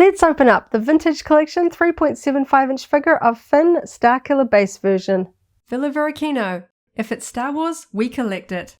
Let's open up the Vintage Collection 3.75-inch figure of Finn Starkiller Base version. Varykino. If it's Star Wars, we collect it.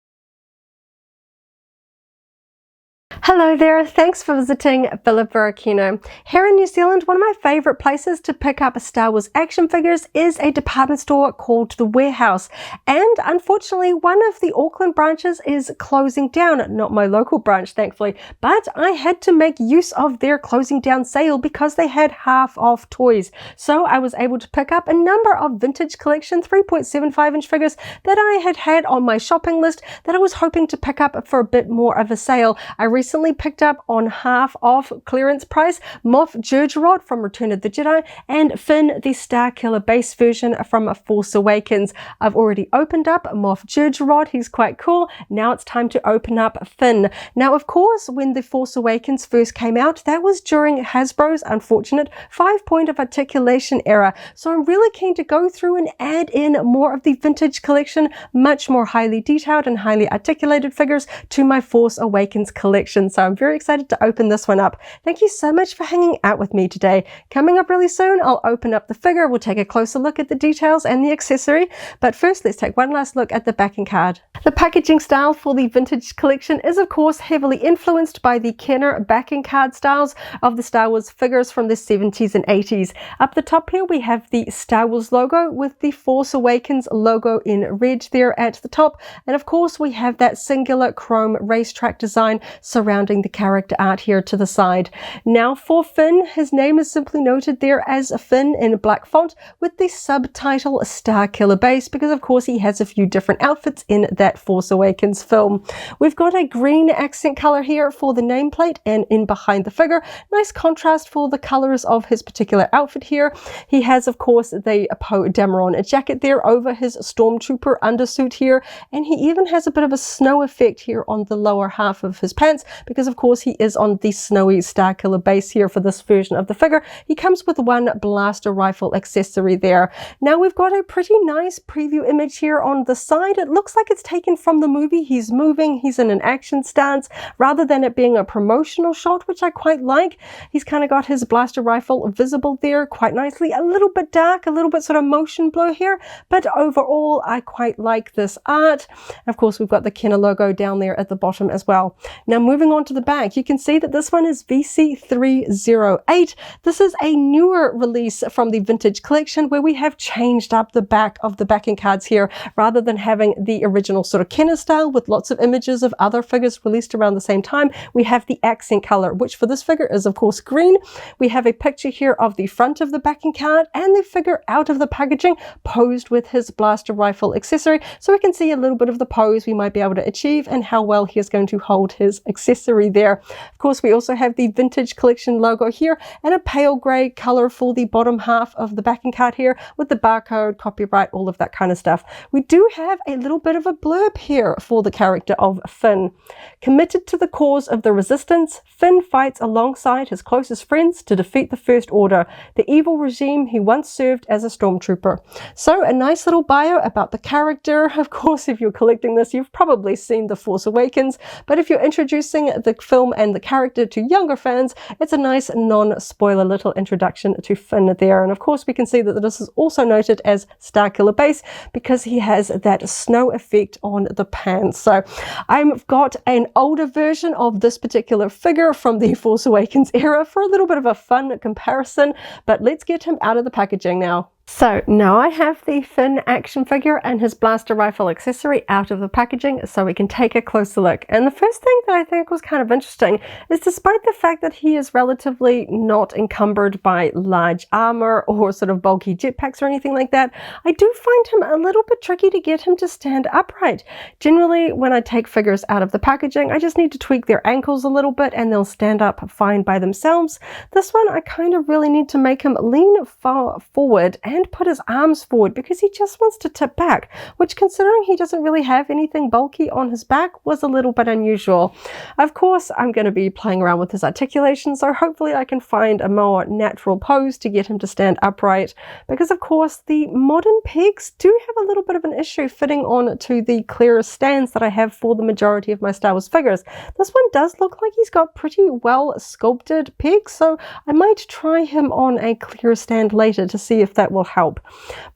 Hello there, thanks for visiting Varykino. Here in New Zealand, one of my favourite places to pick up Star Wars action figures is a department store called The Warehouse. And unfortunately, one of the Auckland branches is closing down. Not my local branch, thankfully, but I had to make use of their closing down sale because they had half off toys. So I was able to pick up a number of Vintage Collection 3.75-inch figures that I had on my shopping list that I was hoping to pick up for a bit more of a sale. I recently picked up on half off clearance price Moff Jerjerrod from Return of the Jedi and Finn the Starkiller Base version from Force Awakens. I've already opened up Moff Jerjerrod, he's quite cool. Now it's time to open up Finn. Now of course when the Force Awakens first came out, that was during Hasbro's unfortunate 5-point of articulation era. So I'm really keen to go through and add in more of the Vintage Collection, much more highly detailed and highly articulated figures to my Force Awakens collection. So I'm very excited to open this one up. Thank you so much for hanging out with me today. Coming up really soon, I'll open up the figure. We'll take a closer look at the details and the accessory. But first, let's take one last look at the backing card. The packaging style for the Vintage Collection is of course heavily influenced by the Kenner backing card styles of the Star Wars figures from the 70s and 80s. Up the top here we have the Star Wars logo with the Force Awakens logo in red there at the top. And of course we have that singular chrome racetrack design surrounding the character art here to the side. Now for Finn, his name is simply noted there as Finn in black font with the subtitle Starkiller Base because of course he has a few different outfits in that Force Awakens film. We've got a green accent color here for the nameplate and in behind the figure. Nice contrast for the colors of his particular outfit here. He has of course the Poe Dameron jacket there over his Stormtrooper undersuit here, and he even has a bit of a snow effect here on the lower half of his pants because of course he is on the snowy Starkiller Base here for this version of the figure. He comes with one blaster rifle accessory there. Now we've got a pretty nice preview image here on the side. It looks like it's taken from the movie. He's moving, he's in an action stance rather than it being a promotional shot, which I quite like. He's kind of got his blaster rifle visible there quite nicely. A little bit dark, a little bit sort of motion blur here, but overall I quite like this art. And of course we've got the Kenner logo down there at the bottom as well. Now moving on to the back, you can see that this one is VC308. This is a newer release from the Vintage Collection where we have changed up the back of the backing cards here rather than having the original sort of Kenner style with lots of images of other figures released around the same time. We have the accent color, which for this figure is of course green. We have a picture here of the front of the backing card and the figure out of the packaging posed with his blaster rifle accessory, so we can see a little bit of the pose we might be able to achieve and how well he is going to hold his accessory there. Of course we also have the Vintage Collection logo here and a pale grey color for the bottom half of the backing card here with the barcode, copyright, all of that kind of stuff. We do have a little bit of a blurb here for the character of Finn. Committed to the cause of the Resistance, Finn fights alongside his closest friends to defeat the First Order, the evil regime he once served as a stormtrooper. So a nice little bio about the character. Of course, if you're collecting this, you've probably seen The Force Awakens, but if you're introducing the film and the character to younger fans, it's a nice non-spoiler little introduction to Finn there. And of course, we can see that this is also noted as Starkiller Base because he has that snow effect on the pants. So I've got an older version of this particular figure from the Force Awakens era for a little bit of a fun comparison, but let's get him out of the packaging now. So now I have the Finn action figure and his blaster rifle accessory out of the packaging so we can take a closer look. And the first thing that I think was kind of interesting is despite the fact that he is relatively not encumbered by large armor or sort of bulky jetpacks or anything like that, I do find him a little bit tricky to get him to stand upright. Generally, when I take figures out of the packaging, I just need to tweak their ankles a little bit and they'll stand up fine by themselves. This one, I kind of really need to make him lean far forward and and put his arms forward because he just wants to tip back, which, considering he doesn't really have anything bulky on his back, was a little bit unusual. Of course, I'm going to be playing around with his articulation, so hopefully I can find a more natural pose to get him to stand upright, because of course the modern pegs do have a little bit of an issue fitting on to the clearer stands that I have for the majority of my Star Wars figures. This one does look like he's got pretty well sculpted pegs, so I might try him on a clearer stand later to see if that will help.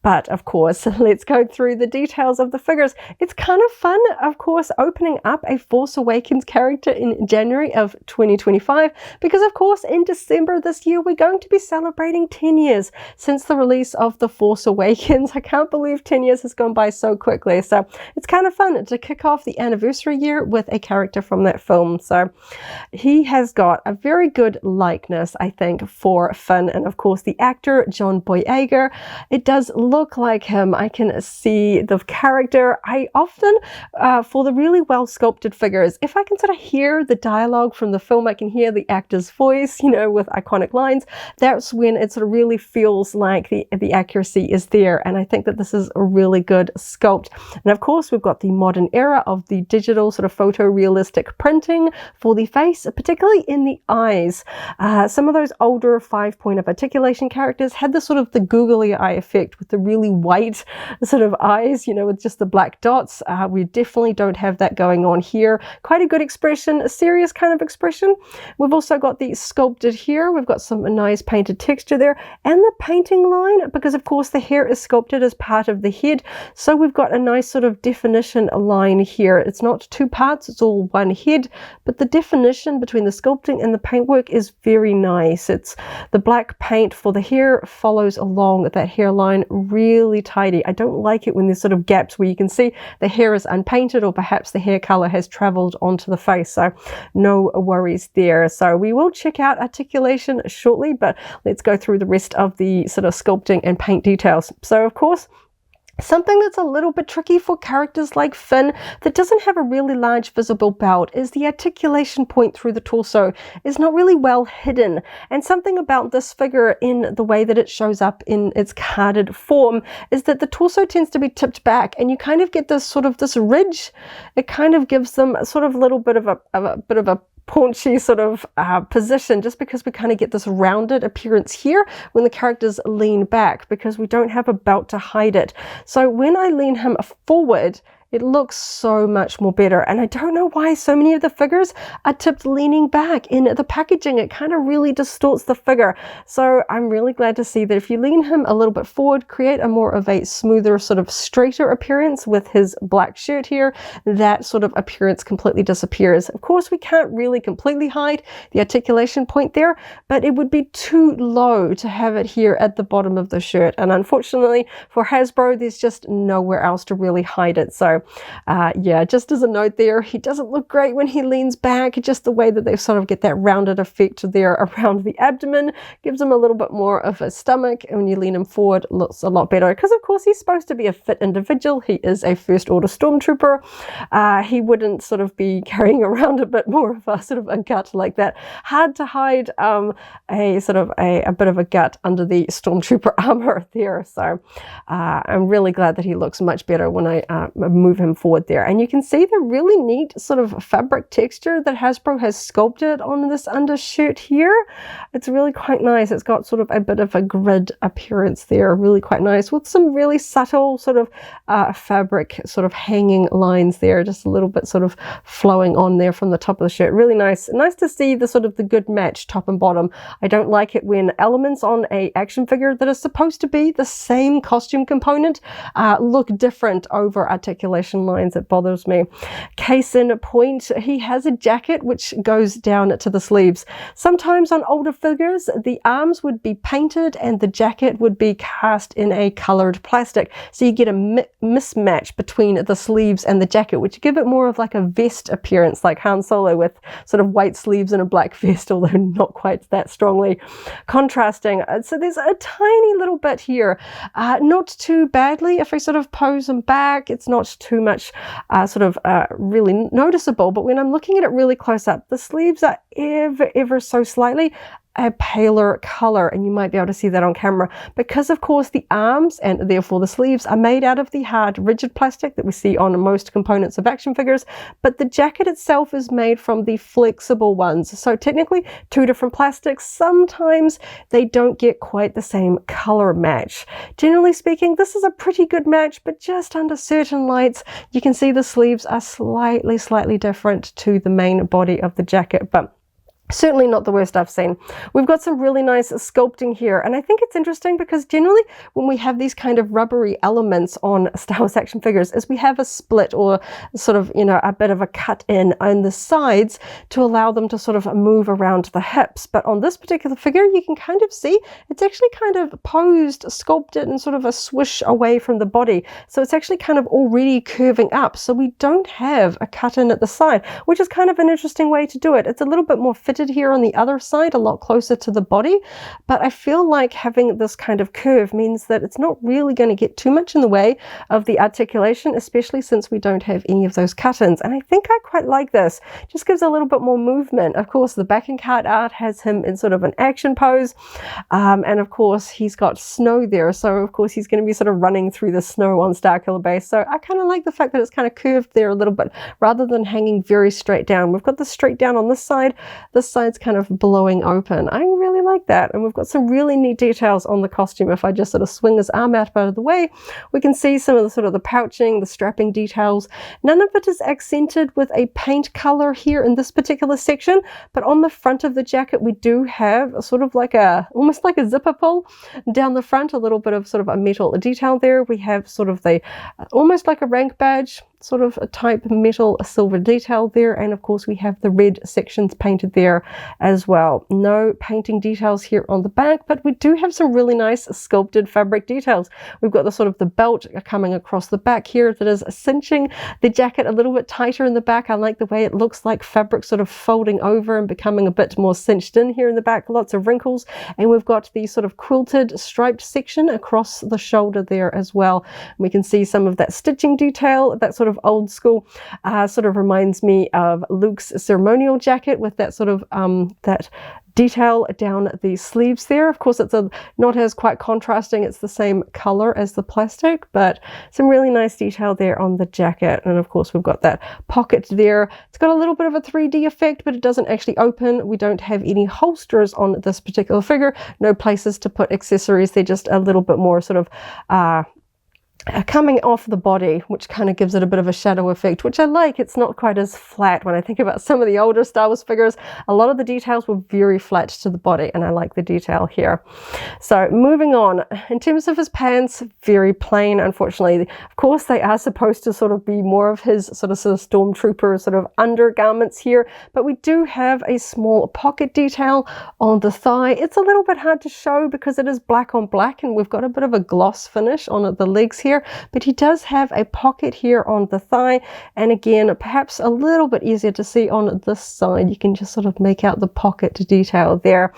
But of course, let's go through the details of the figures. It's kind of fun, of course, opening up a Force Awakens character in January of 2025, because of course in December this year we're going to be celebrating 10 years since the release of The Force Awakens. I can't believe 10 years has gone by so quickly, so it's kind of fun to kick off the anniversary year with a character from that film. So he has got a very good likeness, I think, for Finn, and of course the actor John Boyega, it does look like him. I can see the character. I often, for the really well sculpted figures, if I can sort of hear the dialogue from the film, I can hear the actor's voice, you know, with iconic lines, that's when it sort of really feels like the accuracy is there. And I think that this is a really good sculpt. And of course we've got the modern era of the digital sort of photorealistic printing for the face, particularly in the eyes. Some of those older 5-point of articulation characters had the sort of the googly eye effect with the really white sort of eyes, you know, with just the black dots. We definitely don't have that going on here. Quite a good expression, a serious kind of expression. We've also got the sculpted here. We've got some nice painted texture there, and the painting line, because of course the hair is sculpted as part of the head, so we've got a nice sort of definition line here. It's not two parts, it's all one head, but the definition between the sculpting and the paintwork is very nice. It's the black paint for the hair follows along that hairline really tidy. I don't like it when there's sort of gaps where you can see the hair is unpainted, or perhaps the hair color has traveled onto the face, so no worries there. So we will check out articulation shortly, but let's go through the rest of the sort of sculpting and paint details. So of course, something that's a little bit tricky for characters like Finn that doesn't have a really large visible belt is the articulation point through the torso is not really well hidden. And something about this figure in the way that it shows up in its carded form is that the torso tends to be tipped back, and you kind of get this sort of this ridge. It kind of gives them a sort of little bit of a paunchy sort of position, just because we kind of get this rounded appearance here when the characters lean back, because we don't have a belt to hide it. So when I lean him forward, it looks so much more better. And I don't know why so many of the figures are tipped leaning back in the packaging. It kind of really distorts the figure. So I'm really glad to see that if you lean him a little bit forward, create a more of a smoother sort of straighter appearance with his black shirt here, that sort of appearance completely disappears. Of course, we can't really completely hide the articulation point there, but it would be too low to have it here at the bottom of the shirt. And unfortunately for Hasbro, there's just nowhere else to really hide it. So yeah, just as a note there, he doesn't look great when he leans back. Just the way that they sort of get that rounded effect there around the abdomen gives him a little bit more of a stomach, and when you lean him forward, it looks a lot better, because of course he's supposed to be a fit individual. He is a First Order Stormtrooper. He wouldn't sort of be carrying around a bit more of a sort of a gut like that. Hard to hide a sort of a bit of a gut under the Stormtrooper armor there. So I'm really glad that he looks much better when I move him forward there. And you can see the really neat sort of fabric texture that Hasbro has sculpted on this undershirt here. It's really quite nice. It's got sort of a bit of a grid appearance there, really quite nice, with some really subtle sort of fabric sort of hanging lines there, just a little bit sort of flowing on there from the top of the shirt. Really nice. Nice to see the sort of the good match top and bottom. I don't like it when elements on a action figure that are supposed to be the same costume component look different over articulation lines. It bothers me. Case in point, he has a jacket which goes down to the sleeves. Sometimes on older figures, the arms would be painted and the jacket would be cast in a colored plastic. So you get a mismatch between the sleeves and the jacket, which give it more of like a vest appearance, like Han Solo with sort of white sleeves and a black vest, although not quite that strongly contrasting. So there's a tiny little bit here, not too badly. If I sort of pose them back, it's not too much really noticeable, but when I'm looking at it really close up, the sleeves are ever so slightly a paler color, and you might be able to see that on camera because of course the arms and therefore the sleeves are made out of the hard rigid plastic that we see on most components of action figures, but the jacket itself is made from the flexible ones. So technically two different plastics. Sometimes they don't get quite the same color match. Generally speaking, this is a pretty good match, but just under certain lights you can see the sleeves are slightly different to the main body of the jacket, but certainly not the worst I've seen. We've got some really nice sculpting here, and I think it's interesting because generally when we have these kind of rubbery elements on Star Wars action figures is we have a split or sort of, you know, a bit of a cut in on the sides to allow them to sort of move around the hips. But on this particular figure you can kind of see it's actually kind of posed, sculpted, and sort of a swish away from the body. So it's actually kind of already curving up. So we don't have a cut in at the side, which is kind of an interesting way to do it. It's a little bit more fitted here on the other side, a lot closer to the body, but I feel like having this kind of curve means that it's not really going to get too much in the way of the articulation, especially since we don't have any of those cut-ins. And I think I quite like this. Just gives a little bit more movement. Of course, the backing card art has him in sort of an action pose, and of course he's got snow there, so of course he's going to be sort of running through the snow on Starkiller Base. So I kind of like the fact that it's kind of curved there a little bit rather than hanging very straight down. We've got the straight down on this side. This side's kind of blowing open. I really like that. And we've got some really neat details on the costume. If I just sort of swing his arm out of the way, we can see some of the sort of the pouching, the strapping details. None of it is accented with a paint color here in this particular section, but on the front of the jacket we do have a sort of like a, almost like a zipper pull down the front, a little bit of sort of a metal detail there. We have sort of the, almost like a rank badge, sort of a type metal silver detail there, and of course we have the red sections painted there as well. No painting details here on the back, but we do have some really nice sculpted fabric details. We've got the sort of the belt coming across the back here that is cinching the jacket a little bit tighter in the back. I like the way it looks like fabric sort of folding over and becoming a bit more cinched in here in the back. Lots of wrinkles, and we've got the sort of quilted striped section across the shoulder there as well. We can see some of that stitching detail, that sort of old school, sort of reminds me of Luke's ceremonial jacket with that sort of that detail down the sleeves there. Of course, it's not as quite contrasting, it's the same color as the plastic, but some really nice detail there on the jacket. And of course we've got that pocket there. It's got a little bit of a 3D effect, but it doesn't actually open. We don't have any holsters on this particular figure, no places to put accessories. They're just a little bit more sort of coming off the body, which kind of gives it a bit of a shadow effect, which I like. It's not quite as flat. When I think about some of the older Star Wars figures, a lot of the details were very flat to the body, and I like the detail here. So moving on, in terms of his pants, very plain, unfortunately. Of course, they are supposed to sort of be more of his sort of stormtrooper sort of undergarments here, but we do have a small pocket detail on the thigh. It's a little bit hard to show because it is black on black, and we've got a bit of a gloss finish on the legs here, but he does have a pocket here on the thigh, and again perhaps a little bit easier to see on this side. You can just sort of make out the pocket detail there.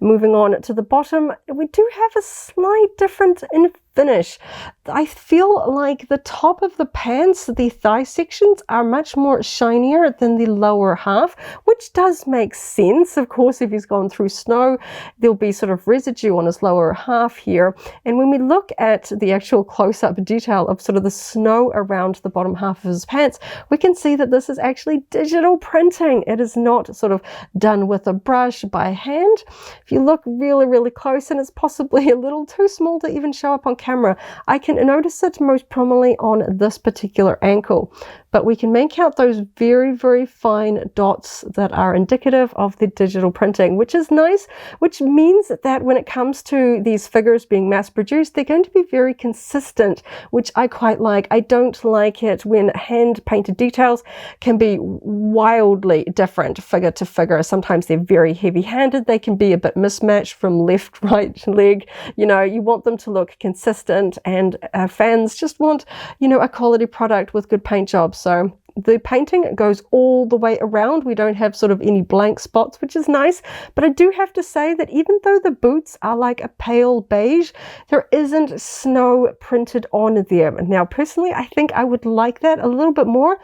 Moving on to the bottom, we do have a slight difference in finish. I feel like the top of the pants, the thigh sections, are much more shinier than the lower half, which does make sense. Of course, if he's gone through snow, there'll be sort of residue on his lower half here. And when we look at the actual close-up detail of sort of the snow around the bottom half of his pants, we can see that this is actually digital printing. It is not sort of done with a brush by hand. If you look really, really close, and it's possibly a little too small to even show up on camera, I can notice it most prominently on this particular ankle, but we can make out those very, very fine dots that are indicative of the digital printing, which is nice, which means that when it comes to these figures being mass produced, they're going to be very consistent, which I quite like. I don't like it when hand painted details can be wildly different figure to figure. Sometimes they're very heavy handed, they can be a bit mismatched from left, right leg. You know, you want them to look consistent, and fans just want, you know, a quality product with good paint jobs. So the painting goes all the way around. We don't have sort of any blank spots, which is nice. But I do have to say that even though the boots are like a pale beige, there isn't snow printed on them. Now, personally, I think I would like that a little bit more.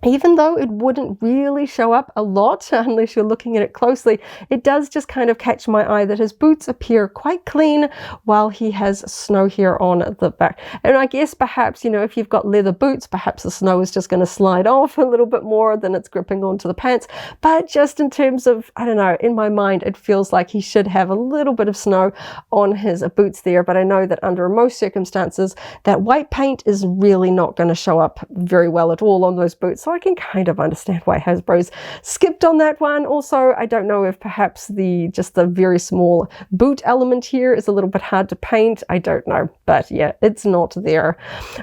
even though it wouldn't really show up a lot unless you're looking at it closely, it does just kind of catch my eye that his boots appear quite clean while he has snow here on the back. And I guess perhaps, you know, if you've got leather boots, perhaps the snow is just going to slide off a little bit more than it's gripping onto the pants. But just in terms of, I don't know, in my mind, it feels like he should have a little bit of snow on his boots there. But I know that under most circumstances, that white paint is really not going to show up very well at all on those boots. So I can kind of understand why Hasbro's skipped on that one. Also, I don't know if perhaps just the very small boot element here is a little bit hard to paint. I don't know, but yeah, it's not there.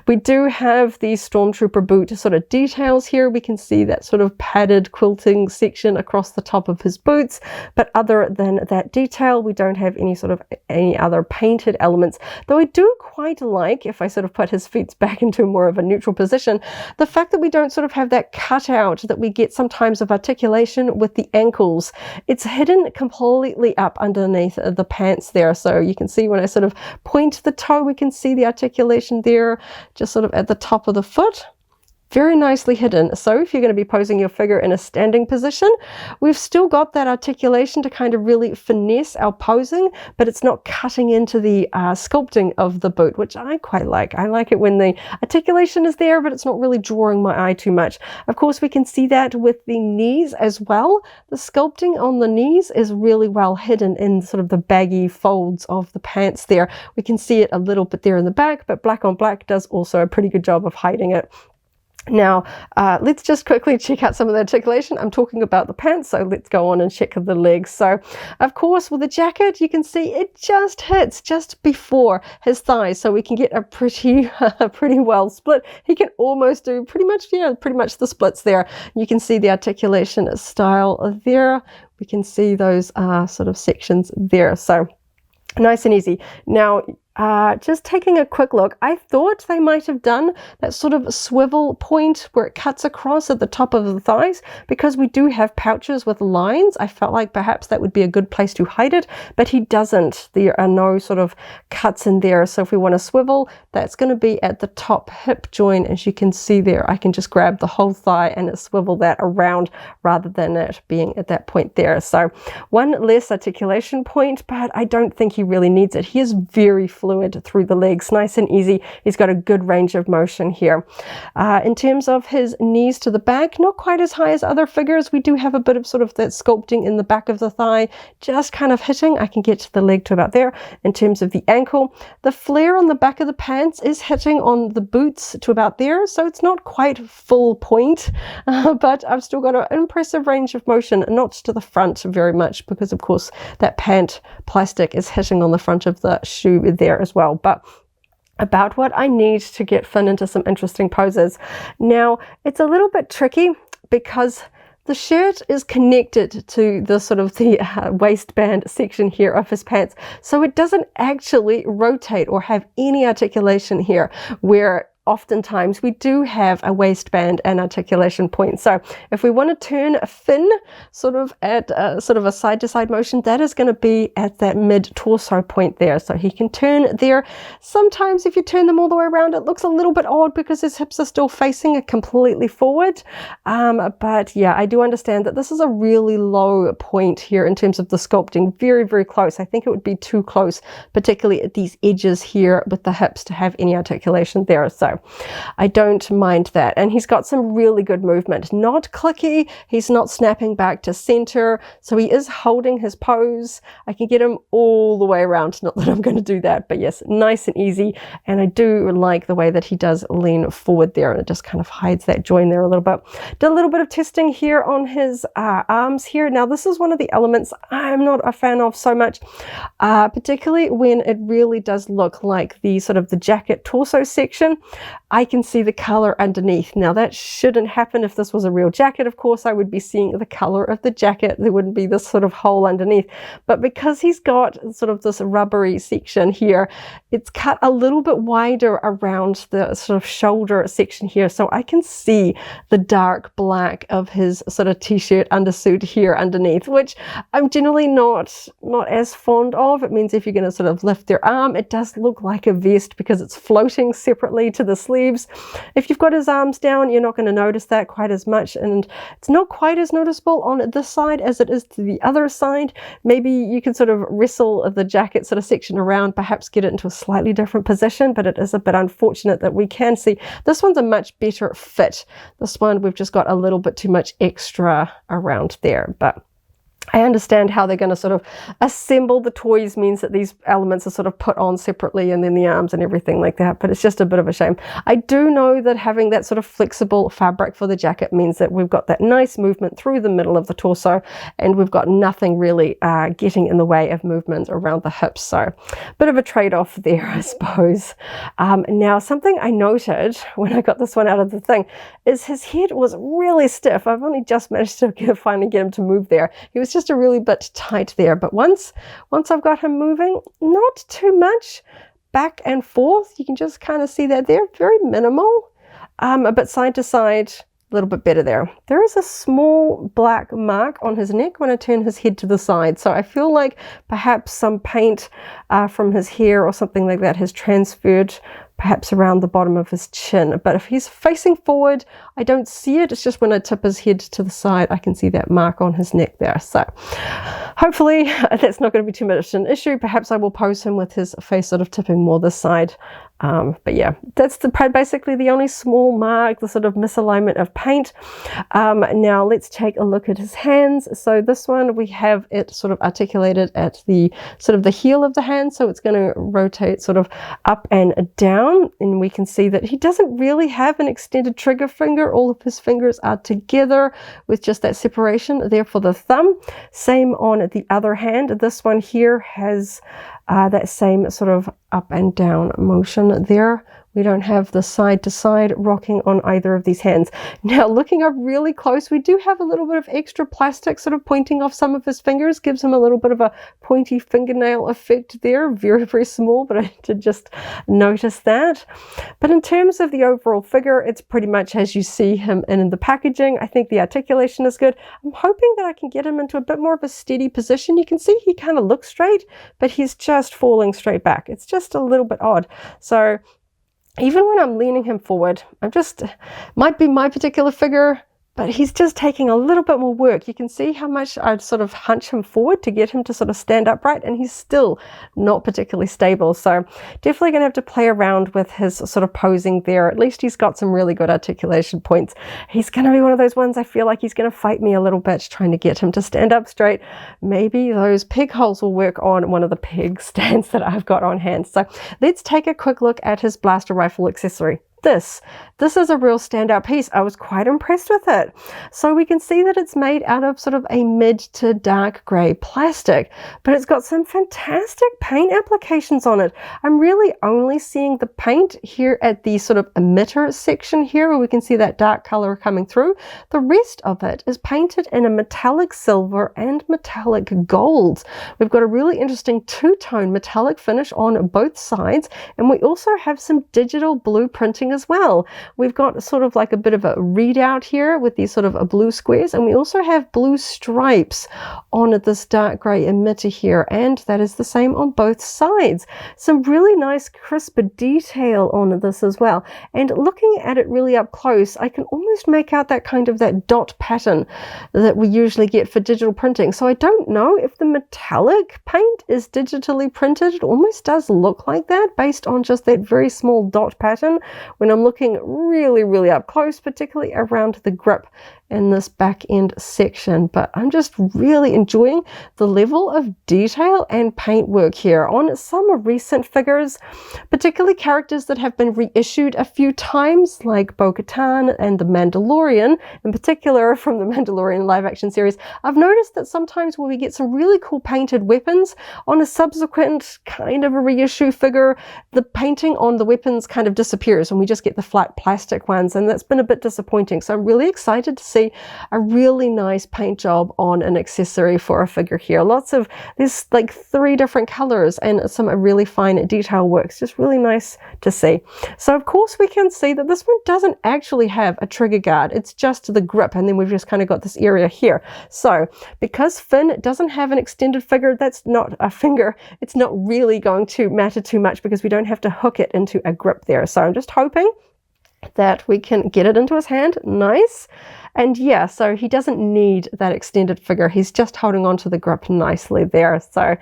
We do have the Stormtrooper boot sort of details here. We can see that sort of padded quilting section across the top of his boots, but other than that detail, we don't have any other painted elements. Though I do quite like, if I sort of put his feet back into more of a neutral position, the fact that we don't sort of have that cutout that we get sometimes of articulation with the ankles. It's hidden completely up underneath the pants there. So you can see when I sort of point the toe, we can see the articulation there, just sort of at the top of the foot. Very nicely hidden. So if you're going to be posing your figure in a standing position, we've still got that articulation to kind of really finesse our posing, but it's not cutting into the sculpting of the boot, which I quite like. I like it when the articulation is there, but it's not really drawing my eye too much. Of course, we can see that with the knees as well. The sculpting on the knees is really well hidden in sort of the baggy folds of the pants there. We can see it a little bit there in the back, but black on black does also a pretty good job of hiding it. Now, let's just quickly check out some of the articulation. I'm talking about the pants, so let's go on and check the legs. So, of course, with the jacket, you can see it just hits just before his thighs, so we can get a pretty well split. He can almost do pretty much the splits there. You can see the articulation style there. We can see those sort of sections there. So, nice and easy. Now, just taking a quick look, I thought they might have done that sort of swivel point where it cuts across at the top of the thighs, because we do have pouches with lines. I felt like perhaps that would be a good place to hide it, but he doesn't. There are no sort of cuts in there. So if we want to swivel, that's going to be at the top hip joint. As you can see there, I can just grab the whole thigh and swivel that around rather than it being at that point there. So one less articulation point, but I don't think he really needs it. He is very fluid through the legs, nice and easy. He's got a good range of motion here. In terms of his knees to the back, not quite as high as other figures. We do have a bit of sort of that sculpting in the back of the thigh, just kind of hitting. I can get to the leg to about there. In terms of the ankle, the flare on the back of the pants is hitting on the boots to about there, so it's not quite full point, but I've still got an impressive range of motion, not to the front very much, because of course that pant plastic is hitting on the front of the shoe there as well. But about what I need to get Finn into some interesting poses. Now, it's a little bit tricky because the shirt is connected to the sort of the waistband section here of his pants, so it doesn't actually rotate or have any articulation here, where oftentimes we do have a waistband and articulation point. So if we want to turn a Finn sort of at sort of a side to side motion, that is going to be at that mid torso point there. So he can turn there. Sometimes if you turn them all the way around, it looks a little bit odd because his hips are still facing completely forward. But yeah, I do understand that this is a really low point here in terms of the sculpting. Very, very close. I think it would be too close, particularly at these edges here with the hips, to have any articulation there. So I don't mind that. And he's got some really good movement. Not clicky. He's not snapping back to center. So he is holding his pose. I can get him all the way around. Not that I'm going to do that, but yes, nice and easy. And I do like the way that he does lean forward there, and it just kind of hides that join there a little bit. Did a little bit of testing here on his arms here. Now, this is one of the elements I'm not a fan of so much, particularly when it really does look like the sort of the jacket torso section. I can see the color underneath. Now, that shouldn't happen if this was a real jacket. Of course, I would be seeing the color of the jacket. There wouldn't be this sort of hole underneath. But because he's got sort of this rubbery section here, it's cut a little bit wider around the sort of shoulder section here. So I can see the dark black of his sort of t-shirt undersuit here underneath, which I'm generally not as fond of. It means if you're going to sort of lift their arm, it does look like a vest because it's floating separately to the sleeve. sleeves. If you've got his arms down, you're not going to notice that quite as much, and it's not quite as noticeable on this side as it is to the other side. Maybe you can sort of wrestle the jacket sort of section around, perhaps get it into a slightly different position, but it is a bit unfortunate that we can see this one's a much better fit. This one, we've just got a little bit too much extra around there, but I understand how they're going to sort of assemble the toys means that these elements are sort of put on separately, and then the arms and everything like that, but it's just a bit of a shame. I do know that having that sort of flexible fabric for the jacket means that we've got that nice movement through the middle of the torso, and we've got nothing really getting in the way of movement around the hips, so bit of a trade-off there, I suppose. Now, something I noted when I got this one out of the thing is his head was really stiff. I've only just managed to finally get him to move there. He was just a really bit tight there, but once I've got him moving, not too much back and forth, you can just kind of see that they're very minimal, but side to side a little bit better there. There is a small black mark on his neck when I turn his head to the side, so I feel like perhaps some paint from his hair or something like that has transferred perhaps around the bottom of his chin. But if he's facing forward, I don't see it. It's just when I tip his head to the side, I can see that mark on his neck there. So hopefully that's not going to be too much an issue. Perhaps I will pose him with his face sort of tipping more this side. But yeah, that's basically the only small mark, the sort of misalignment of paint. Now let's take a look at his hands. So this one, we have it sort of articulated at the sort of the heel of the hand. So it's going to rotate sort of up and down. And we can see that he doesn't really have an extended trigger finger. All of his fingers are together with just that separation there for the thumb. Same on the other hand. This one here has that same sort of up and down motion there. We don't have the side to side rocking on either of these hands. Now looking up really close, we do have a little bit of extra plastic sort of pointing off some of his fingers, gives him a little bit of a pointy fingernail effect there. Very, very small, but I did just notice that. But in terms of the overall figure, it's pretty much as you see him in the packaging. I think the articulation is good. I'm hoping that I can get him into a bit more of a steady position. You can see he kind of looks straight, but he's just falling straight back. It's just a little bit odd. So even when I'm leaning him forward, might be my particular figure, but he's just taking a little bit more work. You can see how much I'd sort of hunch him forward to get him to sort of stand upright, and he's still not particularly stable. So definitely going to have to play around with his sort of posing there. At least he's got some really good articulation points. He's going to be one of those ones I feel like he's going to fight me a little bit trying to get him to stand up straight. Maybe those peg holes will work on one of the peg stands that I've got on hand. So let's take a quick look at his blaster rifle accessory. This is a real standout piece. I was quite impressed with it. So we can see that it's made out of sort of a mid to dark grey plastic, but it's got some fantastic paint applications on it. I'm really only seeing the paint here at the sort of emitter section here, where we can see that dark color coming through. The rest of it is painted in a metallic silver and metallic gold. We've got a really interesting two-tone metallic finish on both sides, and we also have some digital blueprinting as well. We've got sort of like a bit of a readout here with these sort of blue squares, and we also have blue stripes on this dark grey emitter here, and that is the same on both sides. Some really nice crisp detail on this as well, and looking at it really up close, I can almost make out that kind of that dot pattern that we usually get for digital printing. So I don't know if the metallic paint is digitally printed. It almost does look like that based on just that very small dot pattern when I'm looking really, really up close, particularly around the grip in this back end section. But I'm just really enjoying the level of detail and paint work here on some recent figures, particularly characters that have been reissued a few times, like Bo-Katan and the Mandalorian, in particular from the Mandalorian live action series. I've noticed that sometimes when we get some really cool painted weapons on a subsequent kind of a reissue figure, the painting on the weapons kind of disappears and we just get the flat plastic ones, and that's been a bit disappointing. So I'm really excited to see a really nice paint job on an accessory for a figure here. There's like 3 different colors and some really fine detail works. Just really nice to see. So of course we can see that this one doesn't actually have a trigger guard. It's just the grip, and then we've just kind of got this area here. So because Finn doesn't have an extended finger, that's not a finger, it's not really going to matter too much because we don't have to hook it into a grip there. So I'm just hoping that we can get it into his hand. Nice. And yeah, so he doesn't need that extended figure. He's just holding on to the grip nicely there. So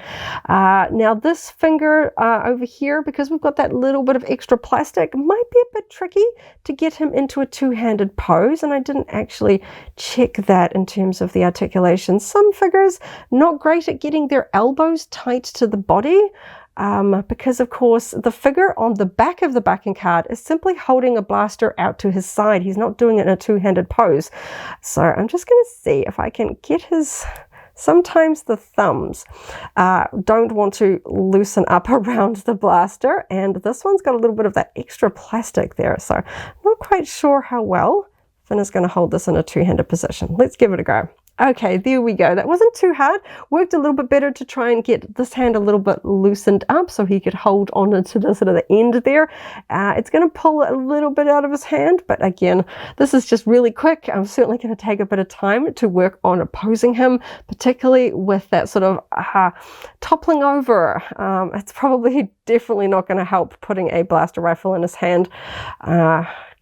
now this finger over here, because we've got that little bit of extra plastic, might be a bit tricky to get him into a two-handed pose. And I didn't actually check that in terms of the articulation. Some figures not great at getting their elbows tight to the body. Because of course the figure on the back of the backing card is simply holding a blaster out to his side. He's not doing it in a two-handed pose. So I'm just going to see if I can get his, sometimes the thumbs don't want to loosen up around the blaster, and this one's got a little bit of that extra plastic there. So I'm not quite sure how well Finn is going to hold this in a two-handed position. Let's give it a go. Okay, there we go. That wasn't too hard. Worked a little bit better to try and get this hand a little bit loosened up so he could hold on to the sort of the end there. It's going to pull a little bit out of his hand, but again, this is just really quick. I'm certainly going to take a bit of time to work on opposing him, particularly with that sort of toppling over. It's probably definitely not going to help putting a blaster rifle in his hand.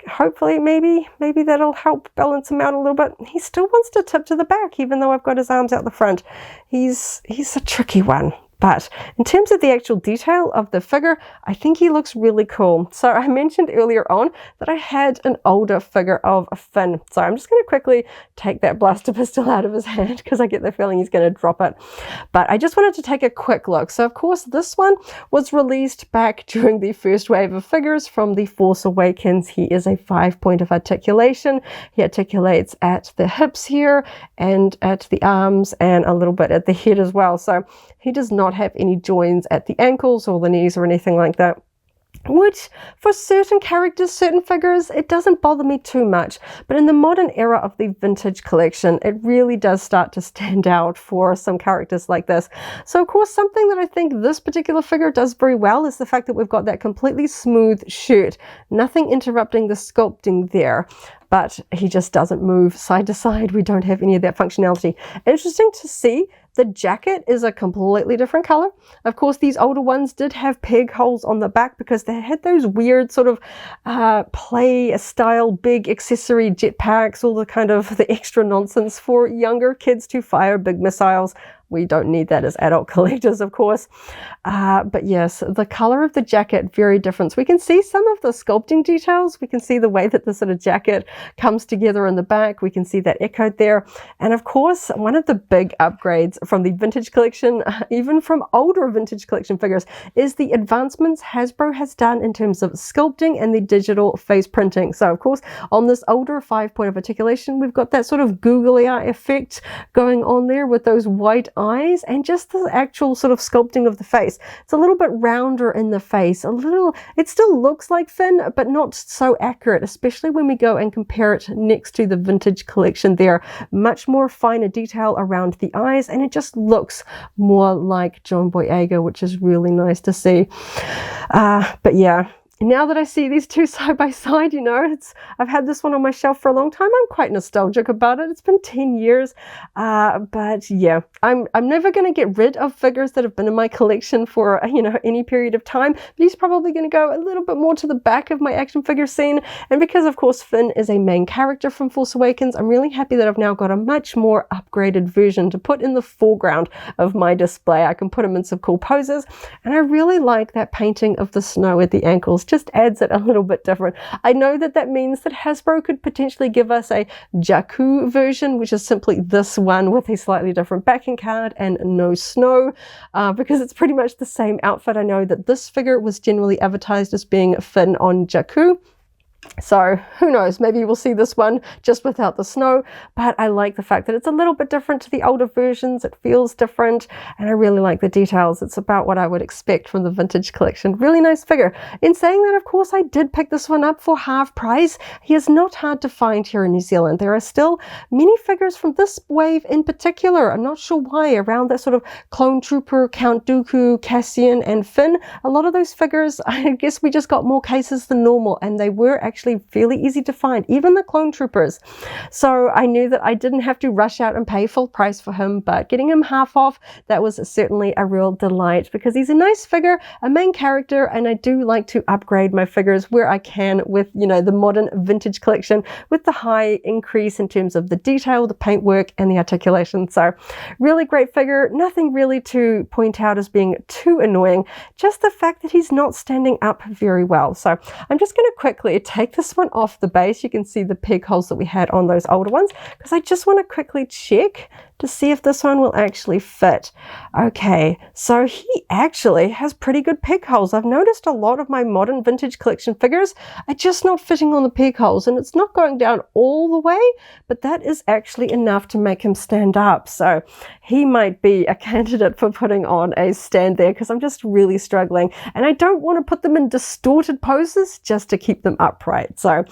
Hopefully, maybe that'll help balance him out a little bit. He still wants to tip to the back, even though I've got his arms out the front. He's a tricky one. But in terms of the actual detail of the figure, I think he looks really cool. So I mentioned earlier on that I had an older figure of Finn. So I'm just going to quickly take that blaster pistol out of his hand because I get the feeling he's going to drop it. But I just wanted to take a quick look. So of course this one was released back during the first wave of figures from the Force Awakens. He is a 5-point of articulation. He articulates at the hips here and at the arms and a little bit at the head as well. So he does not have any joins at the ankles or the knees or anything like that, which for certain characters, certain figures, it doesn't bother me too much. But in the modern era of the vintage collection, it really does start to stand out for some characters like this. So of course, something that I think this particular figure does very well is the fact that we've got that completely smooth shirt, nothing interrupting the sculpting there. But he just doesn't move side to side. We don't have any of that functionality. Interesting to see. The jacket is a completely different color. Of course, these older ones did have peg holes on the back because they had those weird sort of play style big accessory jetpacks, all the kind of the extra nonsense for younger kids to fire big missiles. We don't need that as adult collectors, of course. But yes, the color of the jacket, very different. So we can see some of the sculpting details. We can see the way that the sort of jacket comes together in the back. We can see that echoed there. And of course, one of the big upgrades from the vintage collection, even from older vintage collection figures, is the advancements Hasbro has done in terms of sculpting and the digital face printing. So of course, on this older 5-point of articulation, we've got that sort of googly eye effect going on there with those white eyes and just the actual sort of sculpting of the face. It's a little bit rounder in the face, it still looks like Finn, but not so accurate, especially when we go and compare it next to the vintage collection there. Much more finer detail around the eyes, and it just looks more like John Boyega, which is really nice to see. But yeah, now that I see these two side by side, you know, I've had this one on my shelf for a long time. I'm quite nostalgic about it. It's been 10 years. But yeah, I'm never going to get rid of figures that have been in my collection for, you know, any period of time. But he's probably going to go a little bit more to the back of my action figure scene. And because, of course, Finn is a main character from Force Awakens, I'm really happy that I've now got a much more upgraded version to put in the foreground of my display. I can put him in some cool poses. And I really like that painting of the snow at the ankles. Just adds it a little bit different. I know that that means that Hasbro could potentially give us a Jakku version, which is simply this one with a slightly different backing card and no snow, because it's pretty much the same outfit. I know that this figure was generally advertised as being Finn on Jakku. So who knows, maybe we'll see this one just without the snow, but I like the fact that it's a little bit different to the older versions. It feels different, and I really like the details. It's about what I would expect from the vintage collection. Really nice figure. In saying that, of course, I did pick this one up for half price. He is not hard to find here in New Zealand. There are still many figures from this wave in particular. I'm not sure why, around that sort of Clone Trooper, Count Dooku, Cassian, and Finn. A lot of those figures, I guess we just got more cases than normal, and they were actually actually fairly easy to find, even the clone troopers. So I knew that I didn't have to rush out and pay full price for him, but getting him half off, that was certainly a real delight because he's a nice figure, a main character, and I do like to upgrade my figures where I can with, you know, the modern vintage collection with the high increase in terms of the detail, the paintwork, and the articulation. So really great figure, nothing really to point out as being too annoying, just the fact that he's not standing up very well. So I'm just going to quickly take this one off the base. You can see the peg holes that we had on those older ones because I just want to quickly check to see if this one will actually fit. Okay, so he actually has pretty good peg holes. I've noticed a lot of my modern vintage collection figures are just not fitting on the peg holes, and it's not going down all the way, but that is actually enough to make him stand up. So he might be a candidate for putting on a stand there because I'm just really struggling, and I don't want to put them in distorted poses just to keep them upright. So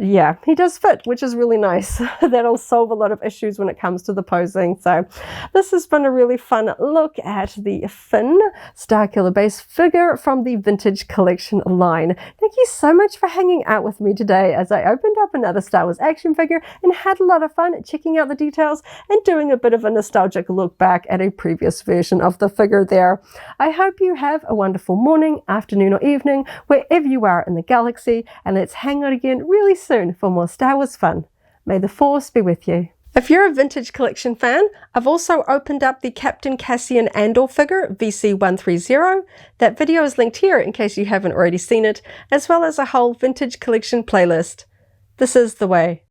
yeah, he does fit, which is really nice. That'll solve a lot of issues when it comes to the posing. So this has been a really fun look at the Finn Starkiller Base figure from the vintage collection line. Thank you so much for hanging out with me today as I opened up another Star Wars action figure and had a lot of fun checking out the details and doing a bit of a nostalgic look back at a previous version of the figure there. I hope you have a wonderful morning, afternoon, or evening wherever you are in the galaxy, and let's hang out again really soon for more Star Wars fun. May the Force be with you. If you're a vintage collection fan, I've also opened up the Captain Cassian Andor figure, VC308. That video is linked here in case you haven't already seen it, as well as a whole vintage collection playlist. This is the way.